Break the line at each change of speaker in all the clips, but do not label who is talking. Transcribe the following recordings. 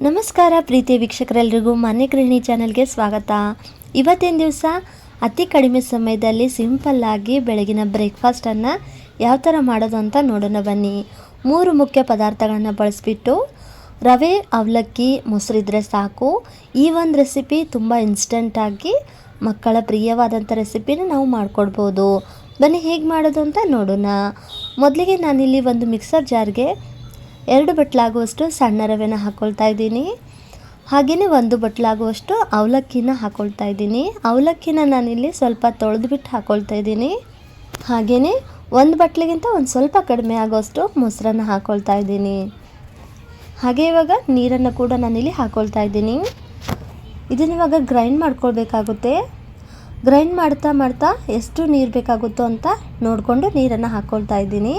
ನಮಸ್ಕಾರ ಪ್ರೀತಿಯ ವೀಕ್ಷಕರೆಲ್ಲರಿಗೂ ಮನೆ ಗೃಹಿಣಿ ಚಾನೆಲ್ಗೆ ಸ್ವಾಗತ. ಇವತ್ತಿನ ದಿವಸ ಅತಿ ಕಡಿಮೆ ಸಮಯದಲ್ಲಿ ಸಿಂಪಲ್ಲಾಗಿ ಬೆಳಗಿನ ಬ್ರೇಕ್ಫಾಸ್ಟನ್ನು ಯಾವ ಥರ ಮಾಡೋದು ಅಂತ ನೋಡೋಣ ಬನ್ನಿ. 3 ಮುಖ್ಯ ಪದಾರ್ಥಗಳನ್ನು ಬಳಸಿಬಿಟ್ಟು ರವೆ ಅವಲಕ್ಕಿ ಮೊಸರಿದ್ರೆ ಸಾಕು. ಈ ಒಂದು ರೆಸಿಪಿ ತುಂಬ ಇನ್ಸ್ಟೆಂಟಾಗಿ ಮಕ್ಕಳ ಪ್ರಿಯವಾದಂಥ ರೆಸಿಪಿನ ನಾವು ಮಾಡಿಕೊಡ್ಬೋದು. ಬನ್ನಿ ಹೇಗೆ ಮಾಡೋದು ಅಂತ ನೋಡೋಣ. ಮೊದಲಿಗೆ ನಾನಿಲ್ಲಿ ಒಂದು ಮಿಕ್ಸರ್ ಜಾರ್ಗೆ 2 ಬಟ್ಲಾಗುವಷ್ಟು ಸಣ್ಣ ರವೆನ ಹಾಕ್ಕೊಳ್ತಾ ಇದ್ದೀನಿ. ಹಾಗೆಯೇ 1 ಬಟ್ಲಾಗುವಷ್ಟು ಅವಲಕ್ಕಿನ ಹಾಕ್ಕೊಳ್ತಾ ಇದ್ದೀನಿ. ಅವಲಕ್ಕಿನ ನಾನಿಲ್ಲಿ ಸ್ವಲ್ಪ ತೊಳೆದ್ಬಿಟ್ಟು ಹಾಕ್ಕೊಳ್ತಾ ಇದ್ದೀನಿ. ಹಾಗೆಯೇ 1 ಬಟ್ಲಿಗಿಂತ ಒಂದು ಸ್ವಲ್ಪ ಕಡಿಮೆ ಆಗೋಷ್ಟು ಮೊಸರನ್ನು ಹಾಕ್ಕೊಳ್ತಾ ಇದ್ದೀನಿ. ಹಾಗೆ ಇವಾಗ ನೀರನ್ನು ಕೂಡ ನಾನಿಲ್ಲಿ ಹಾಕ್ಕೊಳ್ತಾ ಇದ್ದೀನಿ. ಇದನ್ನು ಇವಾಗ ಗ್ರೈಂಡ್ ಮಾಡ್ಕೊಳ್ಬೇಕಾಗುತ್ತೆ. ಗ್ರೈಂಡ್ ಮಾಡ್ತಾ ಎಷ್ಟು ನೀರು ಬೇಕಾಗುತ್ತೋ ಅಂತ ನೋಡಿಕೊಂಡು ನೀರನ್ನು ಹಾಕ್ಕೊಳ್ತಾ ಇದ್ದೀನಿ.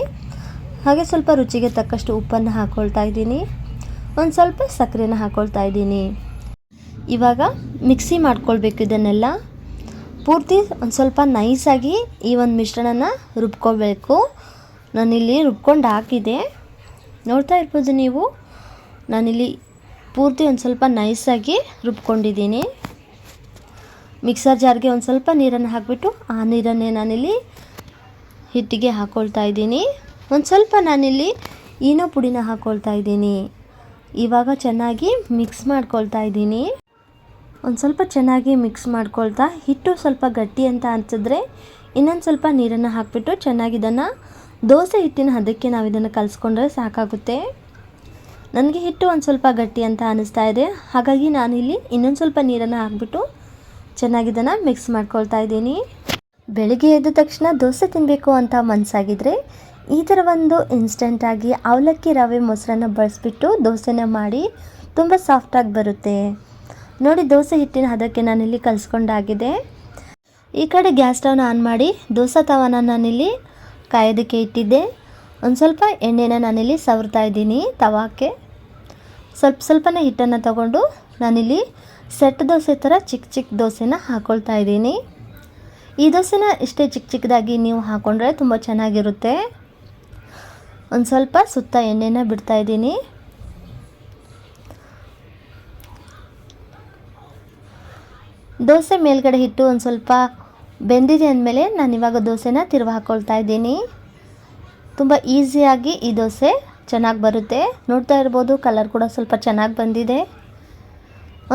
ಹಾಗೆ ಸ್ವಲ್ಪ ರುಚಿಗೆ ತಕ್ಕಷ್ಟು ಉಪ್ಪನ್ನು ಹಾಕ್ಕೊಳ್ತಾ ಇದ್ದೀನಿ. ಒಂದು ಸ್ವಲ್ಪ ಸಕ್ಕರೆನ ಹಾಕ್ಕೊಳ್ತಾ ಇದ್ದೀನಿ. ಇವಾಗ ಮಿಕ್ಸಿ ಮಾಡ್ಕೊಳ್ಬೇಕು. ಇದನ್ನೆಲ್ಲ ಪೂರ್ತಿ ಒಂದು ಸ್ವಲ್ಪ ನೈಸಾಗಿ ಈ ಒಂದು ಮಿಶ್ರಣನ ರುಬ್ಕೊಳ್ಬೇಕು. ನಾನಿಲ್ಲಿ ರುಬ್ಕೊಂಡು ಹಾಕಿದೆ, ನೋಡ್ತಾ ಇರ್ಬೋದು ನೀವು. ನಾನಿಲ್ಲಿ ಪೂರ್ತಿ ಒಂದು ಸ್ವಲ್ಪ ನೈಸಾಗಿ ರುಬ್ಕೊಂಡಿದ್ದೀನಿ. ಮಿಕ್ಸರ್ ಜಾರ್ಗೆ ಒಂದು ಸ್ವಲ್ಪ ನೀರನ್ನು ಹಾಕಿಬಿಟ್ಟು ಆ ನೀರನ್ನೇ ನಾನಿಲ್ಲಿ ಹಿಟ್ಟಿಗೆ ಹಾಕ್ಕೊಳ್ತಾ ಇದ್ದೀನಿ. ಒಂದು ಸ್ವಲ್ಪ ನಾನಿಲ್ಲಿ ಈನೋ ಪುಡಿನ ಹಾಕ್ಕೊಳ್ತಾ ಇದ್ದೀನಿ. ಇವಾಗ ಚೆನ್ನಾಗಿ ಮಿಕ್ಸ್ ಮಾಡ್ಕೊಳ್ತಾ ಇದ್ದೀನಿ. ಒಂದು ಸ್ವಲ್ಪ ಚೆನ್ನಾಗಿ ಮಿಕ್ಸ್ ಮಾಡ್ಕೊಳ್ತಾ, ಹಿಟ್ಟು ಸ್ವಲ್ಪ ಗಟ್ಟಿ ಅಂತ ಅನಿಸಿದ್ರೆ ಇನ್ನೊಂದು ಸ್ವಲ್ಪ ನೀರನ್ನು ಹಾಕಿಬಿಟ್ಟು ಚೆನ್ನಾಗಿ ಇದನ್ನು ದೋಸೆ ಹಿಟ್ಟಿನ ಹದಕ್ಕೆ ನಾವು ಇದನ್ನು ಕಲಿಸ್ಕೊಂಡ್ರೆ ಸಾಕಾಗುತ್ತೆ. ನನಗೆ ಹಿಟ್ಟು ಒಂದು ಸ್ವಲ್ಪ ಗಟ್ಟಿ ಅಂತ ಅನ್ನಿಸ್ತಾ ಇದೆ, ಹಾಗಾಗಿ ನಾನಿಲ್ಲಿ ಇನ್ನೊಂದು ಸ್ವಲ್ಪ ನೀರನ್ನು ಹಾಕಿಬಿಟ್ಟು ಚೆನ್ನಾಗಿ ಇದನ್ನು ಮಿಕ್ಸ್ ಮಾಡ್ಕೊಳ್ತಾ ಇದ್ದೀನಿ. ಬೆಳಿಗ್ಗೆ ಎದ್ದ ತಕ್ಷಣ ದೋಸೆ ತಿನ್ನಬೇಕು ಅಂತ ಮನಸ್ಸಾಗಿದ್ದರೆ ಈ ಥರ ಒಂದು ಇನ್ಸ್ಟೆಂಟಾಗಿ ಅವಲಕ್ಕಿ ರವೆ ಮೊಸರನ್ನು ಬಳಸಿಬಿಟ್ಟು ದೋಸೆನ ಮಾಡಿ ತುಂಬ ಸಾಫ್ಟಾಗಿ ಬರುತ್ತೆ ನೋಡಿ. ದೋಸೆ ಹಿಟ್ಟಿನ ಹದಕ್ಕೆ ನಾನಿಲ್ಲಿ ಕಲಿಸ್ಕೊಂಡಾಗಿದೆ. ಈ ಕಡೆ ಗ್ಯಾಸ್ ಸ್ಟವ್ನ ಆನ್ ಮಾಡಿ ದೋಸೆ ತವಾನ ನಾನಿಲ್ಲಿ ಕಾಯೋದಕ್ಕೆ ಇಟ್ಟಿದ್ದೆ. ಒಂದು ಸ್ವಲ್ಪ ಎಣ್ಣೆನ ನಾನಿಲ್ಲಿ ಸವರ್ತಾ ಇದ್ದೀನಿ ತವಾಕ್ಕೆ. ಸ್ವಲ್ಪನೇ ಹಿಟ್ಟನ್ನು ತಗೊಂಡು ನಾನಿಲ್ಲಿ ಸೆಟ್ ದೋಸೆ ಥರ ಚಿಕ್ಕ ದೋಸೆನ ಹಾಕ್ಕೊಳ್ತಾ ಇದ್ದೀನಿ. ಈ ದೋಸೆನ ಇಷ್ಟೇ ಚಿಕ್ಕದಾಗಿ ನೀವು ಹಾಕ್ಕೊಂಡ್ರೆ ತುಂಬ ಚೆನ್ನಾಗಿರುತ್ತೆ. ಒಂದು ಸ್ವಲ್ಪ ಸುತ್ತ ಎಣ್ಣೆನ ಬಿಡ್ತಾ ಇದ್ದೀನಿ. ದೋಸೆ ಮೇಲ್ಗಡೆ ಹಿಟ್ಟು ಒಂದು ಸ್ವಲ್ಪ ಬೆಂದಿದೆ ಅಂದಮೇಲೆ ನಾನು ಇವಾಗ ದೋಸೆನ ತಿರುವು ಹಾಕ್ಕೊಳ್ತಾ ಇದ್ದೀನಿ. ತುಂಬ ಈಸಿಯಾಗಿ ಈ ದೋಸೆ ಚೆನ್ನಾಗಿ ಬರುತ್ತೆ. ನೋಡ್ತಾ ಇರ್ಬೋದು, ಕಲರ್ ಕೂಡ ಸ್ವಲ್ಪ ಚೆನ್ನಾಗಿ ಬಂದಿದೆ.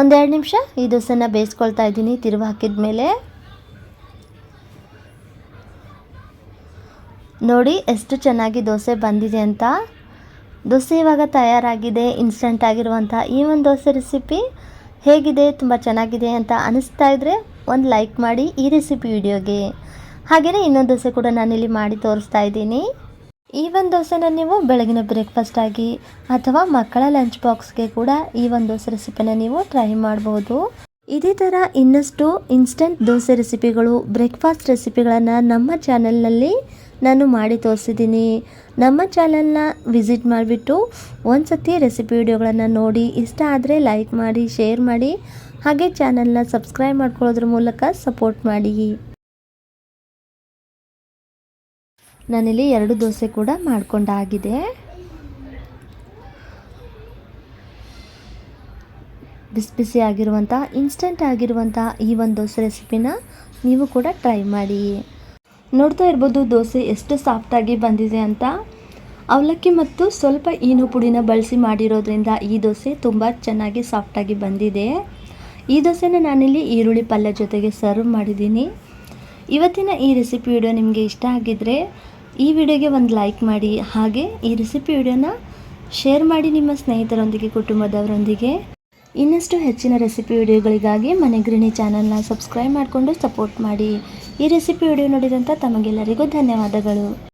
ಒಂದು 2 ನಿಮಿಷ ಈ ದೋಸೆನ ಬೇಯಿಸ್ಕೊಳ್ತಾ ಇದ್ದೀನಿ ತಿರುವು ಹಾಕಿದ ಮೇಲೆ. ನೋಡಿ ಎಷ್ಟು ಚೆನ್ನಾಗಿ ದೋಸೆ ಬಂದಿದೆ ಅಂತ. ದೋಸೆ ಇವಾಗ ತಯಾರಾಗಿದೆ. ಇನ್ಸ್ಟೆಂಟ್ ಆಗಿರುವಂಥ ಈ ಒಂದು ದೋಸೆ ರೆಸಿಪಿ ಹೇಗಿದೆ, ತುಂಬ ಚೆನ್ನಾಗಿದೆ ಅಂತ ಅನಿಸ್ತಾ ಇದ್ದರೆ ಒಂದು ಲೈಕ್ ಮಾಡಿ ಈ ರೆಸಿಪಿ ವಿಡಿಯೋಗೆ. ಹಾಗೆಯೇ ಇನ್ನೊಂದು ದೋಸೆ ಕೂಡ ನಾನಿಲ್ಲಿ ಮಾಡಿ ತೋರಿಸ್ತಾ ಇದ್ದೀನಿ. ಈ ಒಂದು ದೋಸೆನ ನೀವು ಬೆಳಗಿನ ಬ್ರೇಕ್ಫಾಸ್ಟ್ ಆಗಿ ಅಥವಾ ಮಕ್ಕಳ ಲಂಚ್ ಬಾಕ್ಸ್ಗೆ ಕೂಡ ಈ ಒಂದು ದೋಸೆ ರೆಸಿಪಿನ ನೀವು ಟ್ರೈ ಮಾಡ್ಬೋದು. ಇದೇ ಥರ ಇನ್ನಷ್ಟು ಇನ್ಸ್ಟೆಂಟ್ ದೋಸೆ ರೆಸಿಪಿಗಳು, ಬ್ರೇಕ್ಫಾಸ್ಟ್ ರೆಸಿಪಿಗಳನ್ನು ನಮ್ಮ ಚಾನಲ್ನಲ್ಲಿ ನಾನು ಮಾಡಿ ತೋರಿಸಿದ್ದೀನಿ. ನಮ್ಮ ಚಾನಲ್ನ ವಿಸಿಟ್ ಮಾಡಿಬಿಟ್ಟು ಒಂದು ಸತಿ ರೆಸಿಪಿ ವಿಡಿಯೋಗಳನ್ನು ನೋಡಿ ಇಷ್ಟ ಆದರೆ ಲೈಕ್ ಮಾಡಿ, ಶೇರ್ ಮಾಡಿ, ಹಾಗೆ ಚಾನಲ್ನ ಸಬ್ಸ್ಕ್ರೈಬ್ ಮಾಡ್ಕೊಳ್ಳೋದ್ರ ಮೂಲಕ ಸಪೋರ್ಟ್ ಮಾಡಿ. ನಾನಿಲ್ಲಿ 2 ದೋಸೆ ಕೂಡ ಮಾಡಿಕೊಂಡಾಗಿದೆ. ಬಿಸಿ ಆಗಿರುವಂಥ ಇನ್ಸ್ಟೆಂಟ್ ಆಗಿರುವಂಥ ಈ ಒಂದು ದೋಸೆ ರೆಸಿಪಿನ ನೀವು ಕೂಡ ಟ್ರೈ ಮಾಡಿ. ನೋಡ್ತಾ ಇರ್ಬೋದು ದೋಸೆ ಎಷ್ಟು ಸಾಫ್ಟಾಗಿ ಬಂದಿದೆ ಅಂತ. ಅವಲಕ್ಕಿ ಮತ್ತು ಸ್ವಲ್ಪ ಈನು ಪುಡಿನ ಬಳಸಿ ಮಾಡಿರೋದ್ರಿಂದ ಈ ದೋಸೆ ತುಂಬ ಚೆನ್ನಾಗಿ ಸಾಫ್ಟಾಗಿ ಬಂದಿದೆ. ಈ ದೋಸೆನ ನಾನಿಲ್ಲಿ ಈರುಳ್ಳಿ ಪಲ್ಯ ಜೊತೆಗೆ ಸರ್ವ್ ಮಾಡಿದ್ದೀನಿ. ಇವತ್ತಿನ ಈ ರೆಸಿಪಿ ವಿಡಿಯೋ ನಿಮಗೆ ಇಷ್ಟ ಆಗಿದ್ದರೆ ಈ ವಿಡಿಯೋಗೆ ಒಂದು ಲೈಕ್ ಮಾಡಿ, ಹಾಗೆ ಈ ರೆಸಿಪಿ ವಿಡಿಯೋನ ಶೇರ್ ಮಾಡಿ ನಿಮ್ಮ ಸ್ನೇಹಿತರೊಂದಿಗೆ, ಕುಟುಂಬದವರೊಂದಿಗೆ. ಇನ್ನಷ್ಟು ಹೆಚ್ಚಿನ ರೆಸಿಪಿ ವಿಡಿಯೋಗಳಿಗಾಗಿ ಮನೆ ಗೃಹಿಣಿ ಚಾನಲ್ನ ಸಬ್ಸ್ಕ್ರೈಬ್ ಮಾಡಿಕೊಂಡು ಸಪೋರ್ಟ್ ಮಾಡಿ. ಈ ರೆಸಿಪಿ ವಿಡಿಯೋ ನೋಡಿದಂಥ ತಮಗೆಲ್ಲರಿಗೂ ಧನ್ಯವಾದಗಳು.